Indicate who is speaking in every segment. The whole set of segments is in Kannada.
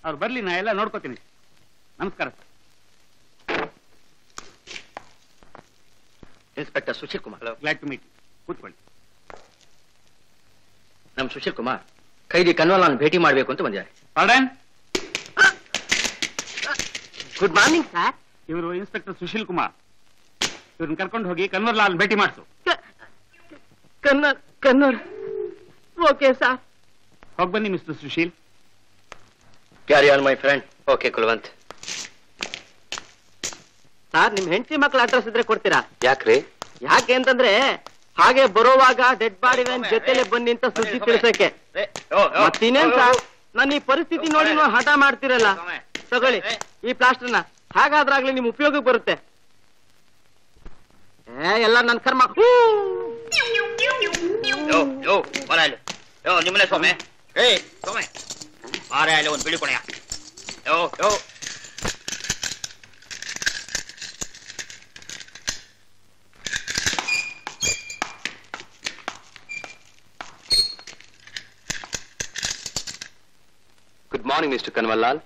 Speaker 1: ಅವ್ರು ಬರ್ಲಿ, ನಾ ಎಲ್ಲ ನೋಡ್ಕೋತೀನಿ. ನಮಸ್ಕಾರ.
Speaker 2: Inspector Sushil Kumar.
Speaker 1: Glad to meet. ಕೂತ್ಕೊಳ್ಳಿ.
Speaker 2: ನಮ್ ಸುಶೀಲ್ ಕುಮಾರ್ ಖೈದಿ ಕನ್ವರ್ಲಾಲ್ ಭೇಟಿ ಮಾಡಬೇಕು ಅಂತ ಬಂದಿದ್ದಾರೆ.
Speaker 1: ಪಾರ್ಡನ್.
Speaker 2: Good morning sir.
Speaker 1: ಇವರು ಇನ್ಸ್ಪೆಕ್ಟರ್ ಸುಶೀಲ್ ಕುಮಾರ್. ಇವ್ರನ್ನ ಕರ್ಕೊಂಡು ಹೋಗಿ ಕನ್ವರ್ಲಾಲ್ ಭೇಟಿ ಮಾಡಿಸು.
Speaker 2: ಕನ್ನರ್. Okay sir.
Speaker 1: ಹೋಗಿ ಬನ್ನಿ mister Sushil.
Speaker 2: Carry on my friend. Okay Kulwant. Sir, ನಿಮ್ ಹೆಂಡತಿ ಮಕ್ಳ ಅಡ್ರೆಸ್ ಇದ್ರೆ ಕೊಡ್ತೀರಾ?
Speaker 3: ಯಾಕ್ರಿ?
Speaker 2: ಯಾಕೆ ಅಂತಂದ್ರೆ ಹಾಗೆ ಬರೋವಾಗ ಡೆಡ್ ಬಾಡಿ ಜೊತೆಲೆ ಬನ್ನಿ ಅಂತ ಸುದ್ದಿ ತಿಳಿಸಕ್ಕೆ. ಮತ್ತಿನ್ನೇನ್ ಸರ್, ನಾನು ಈ ಪರಿಸ್ಥಿತಿ ನೋಡಿ ನೀವು ಹಠ ಮಾಡ್ತಿರಲ್ಲ. ತಗೊಳ್ಳಿ ಈ ಪ್ಲಾಸ್ಟರ್ನ, ಹಾಗಾದ್ರಾಗ್ಲಿ ನಿಮ್ ಉಪಯೋಗಕ್ಕೆ ಬರುತ್ತೆ. ಎಲ್ಲ ನನ್ ಕರ್ಮ.
Speaker 4: ನಿಮ್ಮನೆ ಸೊಮೆ. ಸೊಮೆ ಮಾರ ಅಲ್ಲಿ ಒಂದು ಬಿಳಿ ಕೊನೆಯ.
Speaker 3: Good morning mister Kanwarlal.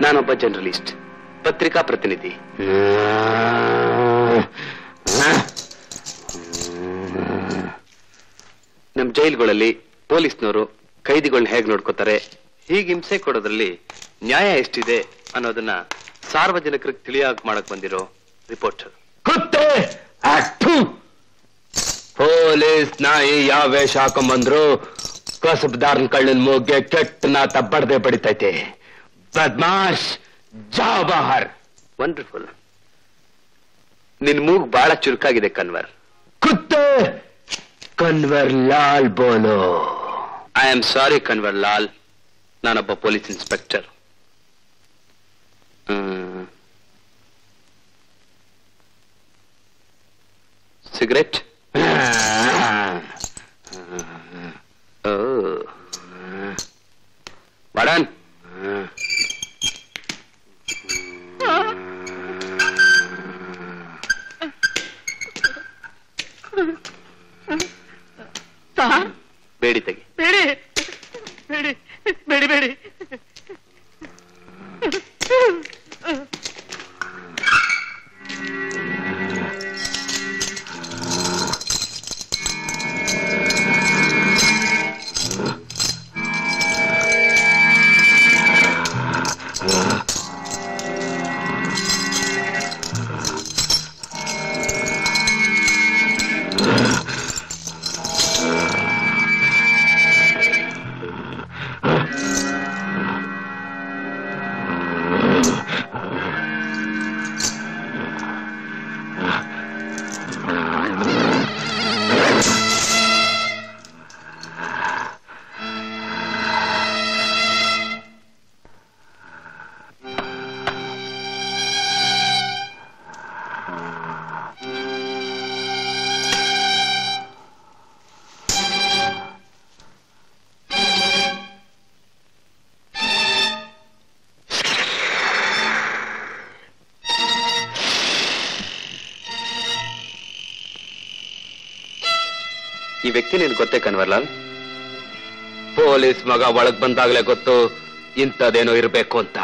Speaker 3: ನಾನೊಬ್ಬ ಜರ್ನಲಿಸ್ಟ್, ಪತ್ರಿಕಾ ಪ್ರತಿನಿಧಿ. ನಮ್ ಜೈಲ್ಗಳಲ್ಲಿ ಪೊಲೀಸ್ನವರು ಕೈದಿಗಳನ್ನ ಹೇಗ್ ನೋಡ್ಕೋತಾರೆ, ಹೀಗೆ ಹಿಂಸೆ ಕೊಡೋದ್ರಲ್ಲಿ ನ್ಯಾಯ ಎಷ್ಟಿದೆ ಅನ್ನೋದನ್ನ ಸಾರ್ವಜನಿಕರಿಗೆ ತಿಳಿಯಾಗ ಮಾಡಕ್ ಬಂದಿರೋ ರಿಪೋರ್ಟರ್. ಪೊಲೀಸ್ ನಾಯಿ ಯಾವ ವೇಷ ಹಾಕೊಂಡ್ಬಂದ್ರು ಕಸಬ್ದಾರನ್ ಕಳ್ಳನ್ ಮೂಗ್ಗೆ ಕೆಟ್ಟ ನಾತ ಬಡ್ದೆ ಬಡಿತೈತೆ. ಬದ್ಮಾಶ್, ಜಾ ಬಾಹರ್. ವಂಡರ್ಫುಲ್. ನಿನ್ ಮೂಗ್ ಬಹಳ ಚುರುಕಾಗಿದೆ ಕನ್ವರ್. ಕುತ್ತೆ ಕನ್ವರ್ ಲಾಲ್ ಬೋಲೋ. I am sorry Kanwar Lal, ನಾನೊಬ್ಬ ಪೊಲೀಸ್ ಇನ್ಸ್ಪೆಕ್ಟರ್. ಸಿಗರೆಟ್? ವಾರ್ಡನ್, ಬೇಡಿ ತೆಗಿ.
Speaker 2: ಬೇಡಿ ಬೇಡಿ ಬೇಡಿ ಬೇಡಿ.
Speaker 3: ಈ ವ್ಯಕ್ತಿ ನಿನ್ ಗೊತ್ತೇ ಕನ್ವರ್ಲಾಲ್? ಪೊಲೀಸ್ ಮಗ ಒಳಗ್ ಬಂದಾಗ್ಲೇ ಗೊತ್ತು ಇಂಥದ್ದೇನೋ ಇರಬೇಕು ಅಂತ.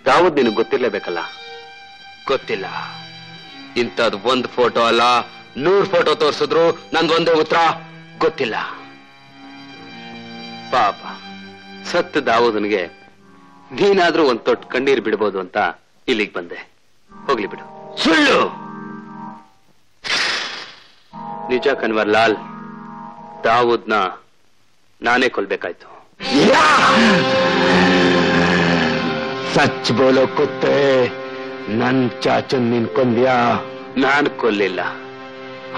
Speaker 3: ದಾವೂದ್ ನಿನಗ್ ಗೊತ್ತಿರ್ಲೇಬೇಕಲ್ಲ? ಗೊತ್ತಿಲ್ಲ. ಇಂಥದ್ ಒಂದ್ ಫೋಟೋ ಅಲ್ಲ 100 ಫೋಟೋ ತೋರ್ಸಿದ್ರು ನಂದೊಂದೇ ಉತ್ತರ ಗೊತ್ತಿಲ್ಲ. ಪಾಪ ಸತ್ ದಾವೂದನ್ಗೆ ನೀನಾದ್ರೂ ಒಂದ್ ತೊಟ್ಟು ಕಣ್ಣೀರ್ ಬಿಡ್ಬೋದು ಅಂತ ಇಲ್ಲಿಗೆ ಬಂದೆ. ಹೋಗ್ಲಿ ಬಿಡು. ಸುಳ್ಳು. ನಿಜ ಕನ್ವರ್ಲಾಲ್, ದಾವೂದ್ನ ನಾನೇ ಕೊಲ್ಬೇಕಾಯ್ತು. ಸಚ್ ಬೋಲೋ ಕುತ್ತೆ, ನನ್ ಚಾಚನ್ ನೀನ್ ಕೊಂದ್ಯಾ? ನಾನ್ ಕೊಲ್ಲಿಲ್ಲ,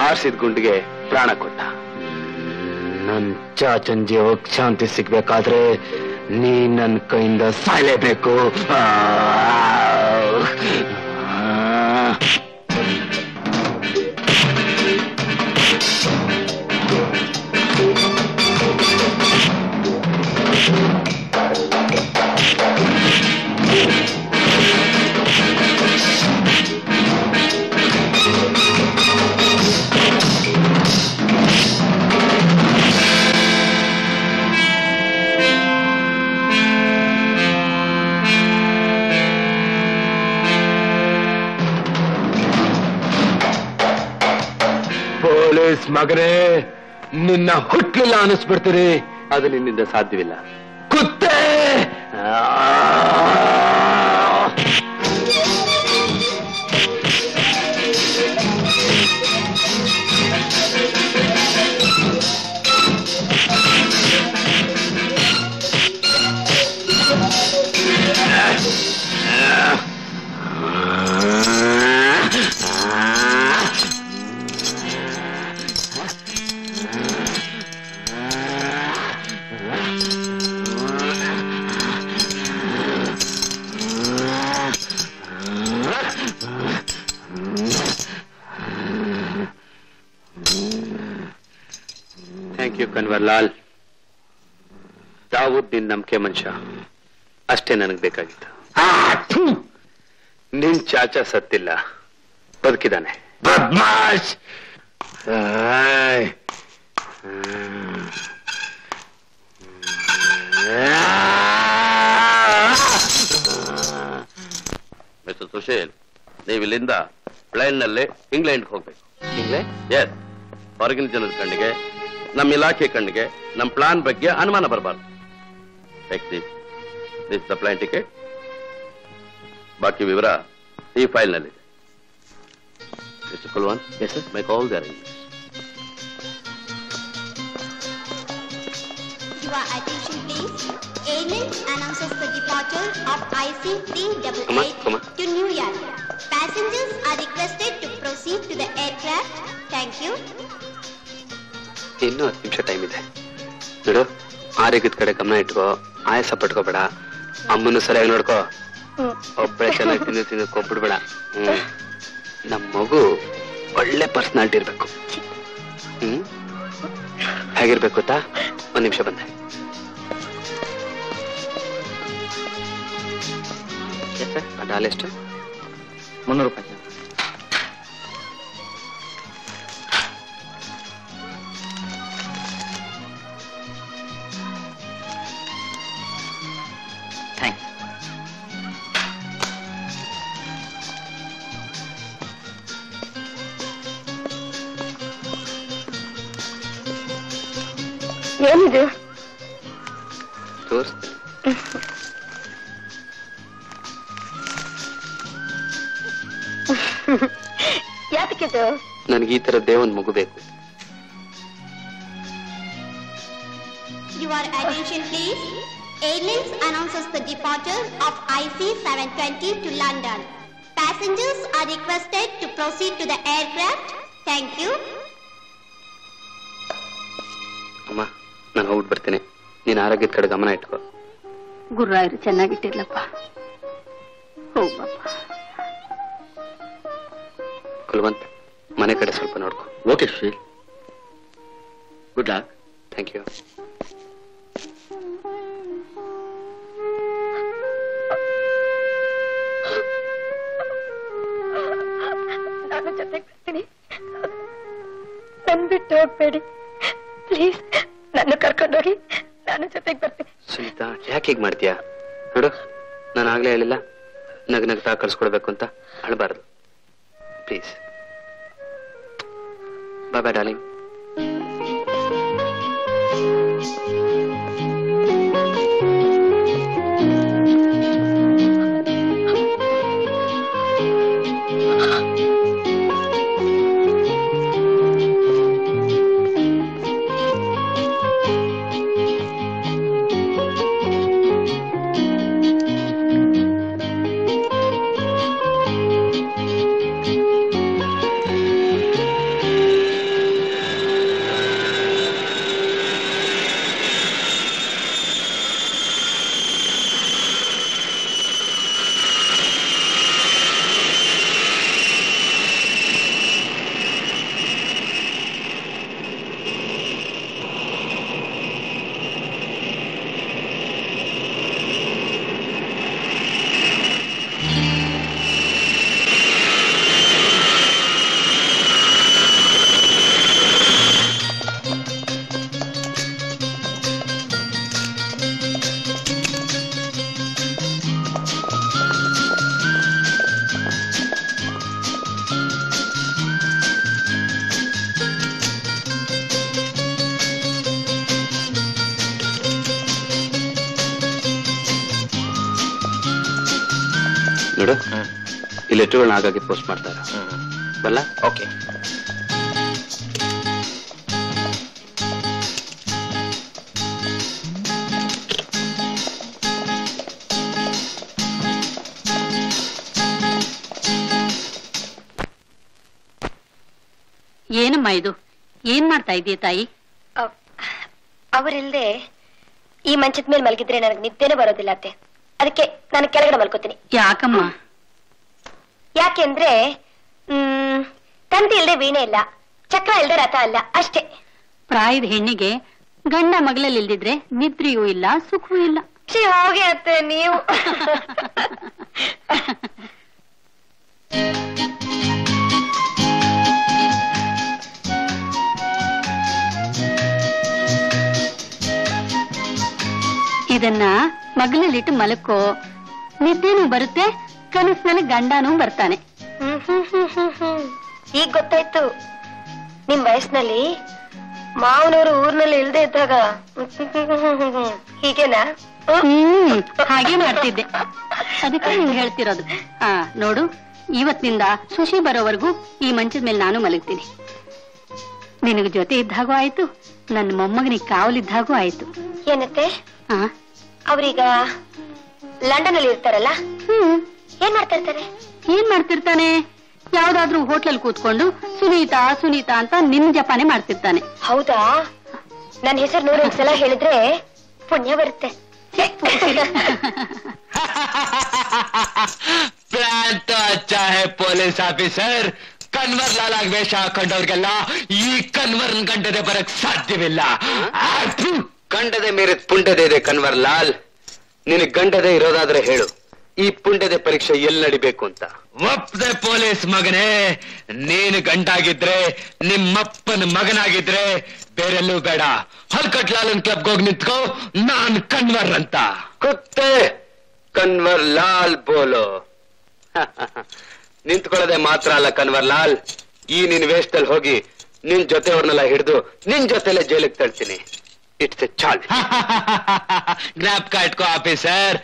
Speaker 3: ಹಾರಿಸಿದ ಗುಂಡಿಗೆ ಪ್ರಾಣ ಕೊಟ್ಟ. ನನ್ ಚಾಚನ್ ಜೀವಕ್ ಶಾಂತಿ ಸಿಗ್ಬೇಕಾದ್ರೆ ನೀ ನನ್ ಕೈಯಿಂದ ಸಾಯಲೇಬೇಕು. ಪೊಲೀಸ್ ಮಗನೇ, ನಿನ್ನ ಹುಟ್ಲಿಲ್ಲ ಅನ್ನಿಸ್ಬಿಡ್ತೀರಿ. ಅದು ನಿನ್ನಿಂದ ಸಾಧ್ಯವಿಲ್ಲ. ಕುತ್ತೆ ಥ್ಯಾಂಕ್ ಯು ಕನ್ವರ್ಲಾಲ್. ದಾವೂದ್ ನಿನ್ ನಂಬಿಕೆ ಮನುಷ್ಯ, ಅಷ್ಟೇ ನನಗೆ ಬೇಕಾಗಿತ್ತು. ನಿನ್ ಚಾಚಾ ಸತ್ತಿಲ್ಲ, ಬದುಕಿದ್ದಾನೆ. ಬದ್ಮಾಶ್!
Speaker 5: ಮಿಸ್ಟರ್ ಸುಶೀಲ್, ನೀವು ಇಲ್ಲಿಂದ ಪ್ಲೇನ್ ನಲ್ಲಿ ಇಂಗ್ಲೆಂಡ್ ಹೋಗ್ಬೇಕು. ಎಸ್, ಹೊರಗಿನ ಜನರ ಕಣ್ಣಿಗೆ, ನಮ್ಮ ಇಲಾಖೆ ಕಣ್ಣಿಗೆ ನಮ್ಮ ಪ್ಲಾನ್ ಬಗ್ಗೆ ಅನುಮಾನ ಬರಬಾರ್ದು. This the plan ticket. ಬಾಕಿ ವಿವರ ಈ ಫೈಲ್ ನಲ್ಲಿ. Mister Kulwant, make all the arrangements.
Speaker 6: Your attention please. Airlines announces the departure of IC-388 to New York. Passengers are requested to proceed to the aircraft. Thank you.
Speaker 3: ಇನ್ನೂ 10 ನಿಮಿಷ ಟೈಮ್ ಇದೆ ನೋಡು. ಆರೋಗ್ಯದ ಕಡೆ ಗಮನ ಇಟ್ಕೋ, ಆಯಾಸ ಪಟ್ಕೋಬೇಡ. ಅಮ್ಮನ್ನು ಸರಿಯಾಗಿ ನೋಡ್ಕೋ. ಒಬ್ಬಳೆ ಚೆನ್ನಾಗಿ ತಿಂದು ಕೊಬ್ಬಿಡ್ಬೇಡ. ನಮ್ಮ ಮಗು ಒಳ್ಳೆ ಪರ್ಸನಾಲಿಟಿ ಇರ್ಬೇಕು. ಹೇಗಿರ್ಬೇಕು ಗೊತ್ತಾ? 1 ನಿಮಿಷ ಬಂದೆ. ಡಾಲ್ ಎಷ್ಟು?
Speaker 2: 300 ರೂಪಾಯಿ. ಥ್ಯಾಂಕ್ಸ್.
Speaker 7: ಏನಿದು?
Speaker 3: ತೋರಿಸ್ತೀನಿ.
Speaker 7: ಯಾತಕ್ಕಿದು?
Speaker 3: ನನಗೆ ಈ ತರದ್ದೇ ಒಂದು ಮಗು ಬೇಕು.
Speaker 6: Your attention please. Airlines announces the departure of IC-720 to London. Passengers are requested to proceed to the aircraft. Thank you.
Speaker 3: ಅಮ್ಮ, ನಾನು ಹೋಗ್ಬಿಟ್ಟು ಬರ್ತೀನಿ. ನೀನು ಆರೋಗ್ಯದ ಕಡೆ ಗಮನ ಇಟ್ಕೋ.
Speaker 7: ಗುರ್ರಾಯರು ಚೆನ್ನಾಗಿಟ್ಟಿರ್ಲಪ್ಪ. ಹೋಗ್ಬಪ್ಪ.
Speaker 3: ಕುಲ್ವಂತ್, ಮನೆ ಕಡೆ ಸ್ವಲ್ಪ ನೋಡ್ಕೋ.
Speaker 5: Okay Sushil, good luck.
Speaker 3: Thank you.
Speaker 7: ನಾನು ಜೊತೆಗೆ ಬರ್ತೀನಿ. ನನ್ ಬಿಟ್ಟು ಹೋಗ್ಬೇಡಿ ಪ್ಲೀಸ್. ನನ್ನ ಕರ್ಕೊಂಡೋಗಿ, ನಾನು ಜೊತೆಗೆ ಬರ್ತೀನಿ.
Speaker 3: ಸುನೀತಾ, ಯಾಕೆ ಹೀಗೆ ಮಾಡ್ತೀಯಾ? ನೋಡು, ನಾನು ಆಗ್ಲೇ ಹೇಳಿಲ್ಲ ನಗ್ನಗ್ತಾ ಕಳ್ಸ್ಕೊಡ್ಬೇಕು ಅಂತ. ಅಳಬಾರ್ದು ಪ್ಲೀಸ್. Bye bye darling. ನೋಡು ಈ ಲೆಟರ್ಗಳನ್ನ ಆಗಾಗ್ಗೆ ಪೋಸ್ಟ್ ಮಾಡ್ತಾರೆ ಬಲ್ಲ.
Speaker 4: ಓಕೆ.
Speaker 7: ಏನಮ್ಮ ಇದು? ಏನ್ ಮಾಡ್ತಾ ಇದೀಯ ತಾಯಿ?
Speaker 8: ಅವರಿಲ್ದೆ ಈ ಮಂಚದ ಮೇಲೆ ಮಲಗಿದ್ರೆ ನನಗೆ ನಿದ್ದೆನೇ ಬರೋದಿಲ್ಲ ಅತ್ತೆ. ಅದಕ್ಕೆ ನಾನು ಕೆಳಗಡೆ ಮಲ್ಕೋತೀನಿ.
Speaker 7: ಯಾಕಮ್ಮ?
Speaker 8: ಯಾಕೆಂದ್ರೆ ತಂತಿ ಇಲ್ದೆ ವೀಣೆ ಇಲ್ಲ, ಚಕ್ರ ಇಲ್ದೆ ರಥ ಅಲ್ಲ, ಅಷ್ಟೇ.
Speaker 7: ಪ್ರಾಯದ ಹೆಣ್ಣಿಗೆ ಗಂಡ ಮಗಳಲ್ಲಿ ಇಲ್ದಿದ್ರೆ ನಿದ್ರೆಯೂ ಇಲ್ಲ, ಸುಖವೂ ಇಲ್ಲ.
Speaker 8: ಹೋಗಿ ಅತ್ತೆ ನೀವು.
Speaker 7: ಇದನ್ನ ಮಗಳಲ್ಲಿಟ್ಟು ಮಲಕ್ಕೋ, ನಿದ್ದೆನೂ ಬರುತ್ತೆ, ಕನಸಿನಲ್ಲಿ ಗಂಡನೂ ಬರ್ತಾನೆ.
Speaker 8: ಈಗ ಗೊತ್ತಾಯ್ತು. ನಿಮ್ ವಯಸ್ಸಿನಲ್ಲಿ ಮಾವನವರು ಊರ್ನಲ್ಲಿ ಇಲ್ದೇ ಇದ್ದಾಗ ಹೀಗೇನಾ?
Speaker 7: ಹಾಗೆ ಮಾಡ್ತಿದ್ದೆ, ಅದಕ್ಕೆ ನಿಂಗೆ ಹೇಳ್ತಿರೋದು. ನೋಡು, ಇವತ್ತಿನಿಂದ ಸುಶಿ ಬರೋವರೆಗೂ ಈ ಮಂಚದ ಮೇಲೆ ನಾನು ಮಲಗ್ತೀನಿ. ನಿನಗ ಜೊತೆ ಇದ್ದಾಗೂ ಆಯ್ತು, ನನ್ನ ಮೊಮ್ಮಗನಿಗೆ ಕಾವಲಿದ್ದಾಗೂ ಆಯ್ತು.
Speaker 8: ಏನತ್ತೆ? ಅವ್ರೀಗ ಲಂಡನ್ ಅಲ್ಲಿ ಇರ್ತಾರಲ್ಲ, ಏನ್ ಮಾಡ್ತಾ ಇರ್ತಾರೆ?
Speaker 7: ಏನ್ ಮಾಡ್ತಿರ್ತಾನೆ? ಯಾವ್ದಾದ್ರೂ ಹೋಟ್ಲಲ್ಲಿ ಕೂತ್ಕೊಂಡು ಸುನೀತಾ ಸುನೀತಾ ಅಂತ ನಿನ್ ಜಪಾನೆ ಮಾಡ್ತಿರ್ತಾನೆ.
Speaker 8: ಹೌದಾ? ನನ್ನ ಹೆಸರು 100 ಸಲ ಹೇಳಿದ್ರೆ ಪುಣ್ಯ ಬರುತ್ತೆ.
Speaker 3: ಪ್ಲಾನ್ ತೋ ಅಚ್ಚಾ ಹೈ ಪೊಲೀಸ್ ಆಫೀಸರ್. ಕನ್ವರ್ ಲಾಲಾಗ್ ವೇಷ ಹಾಕೊಂಡವ್ರಿಗೆಲ್ಲ ಈ ಕನ್ವರ್ ಗಂಡದೆ ಬರಕ್ ಸಾಧ್ಯವಿಲ್ಲ. ಗಂಡದೆ ಮೀರಿದ ಪುಂಡದೆ ಇದೆ ಕನ್ವರ್ ಲಾಲ್. ನಿನಗೆ ಗಂಡದೆ ಇರೋದಾದ್ರೆ ಹೇಳು, ಈ ಪುಂಡದೆ ಪರೀಕ್ಷೆ ಎಲ್ಲಿ ನಡಿಬೇಕು ಅಂತ. ಒಪ್ಪದೆ ಪೊಲೀಸ್ ಮಗನೇ, ನೀನು ಗಂಡಾಗಿದ್ರೆ ನಿಮ್ಮಪ್ಪನ ಮಗನಾಗಿದ್ರೆ ಬೇರೆಲ್ಲೂ ಬೇಡ, ಹಲ್ಕಟ್ ಲಾಲನ್ ಕ್ಲಬ್ಗೆ ಹೋಗಿ ನಿಂತ್ಕೋ, ನಾನ್ ಕನ್ವರ್ ಅಂತ. ಕುತ್ತೆ ಕನ್ವರ್ ಲಾಲ್ ಬೋಲೋ. ನಿಂತ್ಕೊಳ್ಳೋದೆ ಮಾತ್ರ ಅಲ್ಲ ಕನ್ವರ್ ಲಾಲ್, ಈ ನಿನ್ ವೇಷದಲ್ಲಿ ಹೋಗಿ ನಿನ್ ಜೊತೆಯವ್ರನ್ನೆಲ್ಲ ಹಿಡಿದು ನಿನ್ ಜೊತೆಲೆ ಜೈಲಿಗೆ ತಳ್ತೀನಿ. ಇಟ್ಸ್ ಎ ಚಾಲ್. ಜ್ಞಾಪಕ ಇಟ್ಕೋ ಆಫೀಸರ್,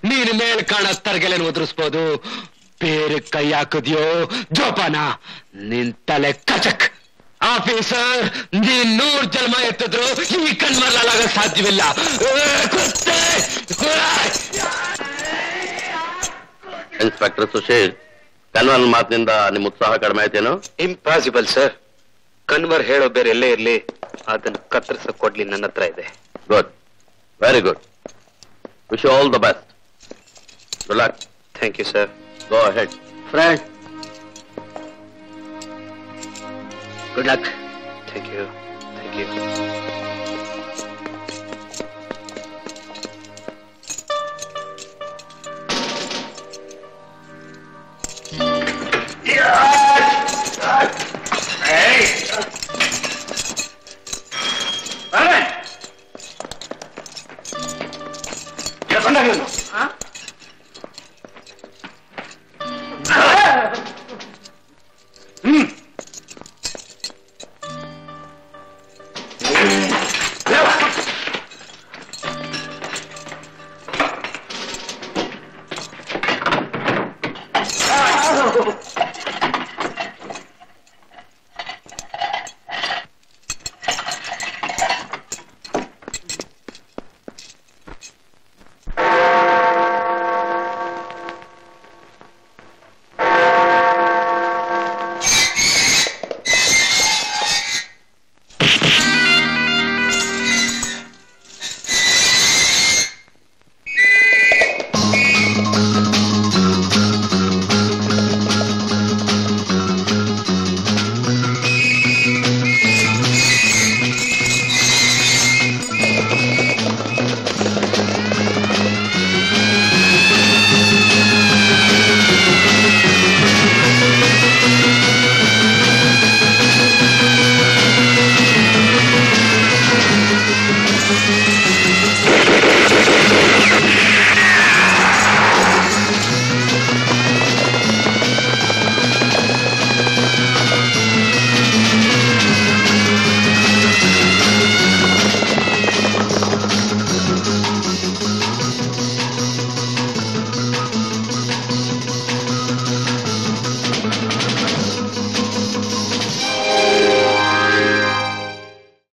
Speaker 3: ನೀನ್ ಮೇಲ್ ಕಾಣೋ ತರಗೆಲೆನ್ ಉದುರಿಸ್ಬೋದು, ಬೇರೆ ಕೈ ಹಾಕಿದ್ಯೋ ಜೋಪಾನ ನಿನ್ ತಲೆ ಕಚಕ್. ಆಫೀಸರ್, ನೀನ್ 100 ಜನ್ಮ ಎತ್ತಿದ್ರು ಈ ಕನ್ವರ್ ಲಾಲ್ ಆಗೋ ಸಾಧ್ಯವಿಲ್ಲ.
Speaker 5: ಇನ್ಸ್ಪೆಕ್ಟರ್ ಸುಶೀಲ್, ಕನ್ವರ್ ಮಾತಿನಿಂದ ನಿಮ್ ಉತ್ಸಾಹ ಕಡಿಮೆ ಆಯ್ತೇನು?
Speaker 3: Impossible sir. ಕನ್ವರ್ ಹೇಳೋ ಬೇರೆ ಎಲ್ಲೇ ಇರ್ಲಿ, ಅದನ್ನ ಕತ್ತರಿಸ ಕೊಡ್ಲಿ ನನ್ನ ಹತ್ರ ಇದೆ.
Speaker 5: Good, very good. Wish you all the best. Good luck.
Speaker 3: Thank you sir.
Speaker 5: Go ahead.
Speaker 3: Friend, good luck. Thank you. Thank you.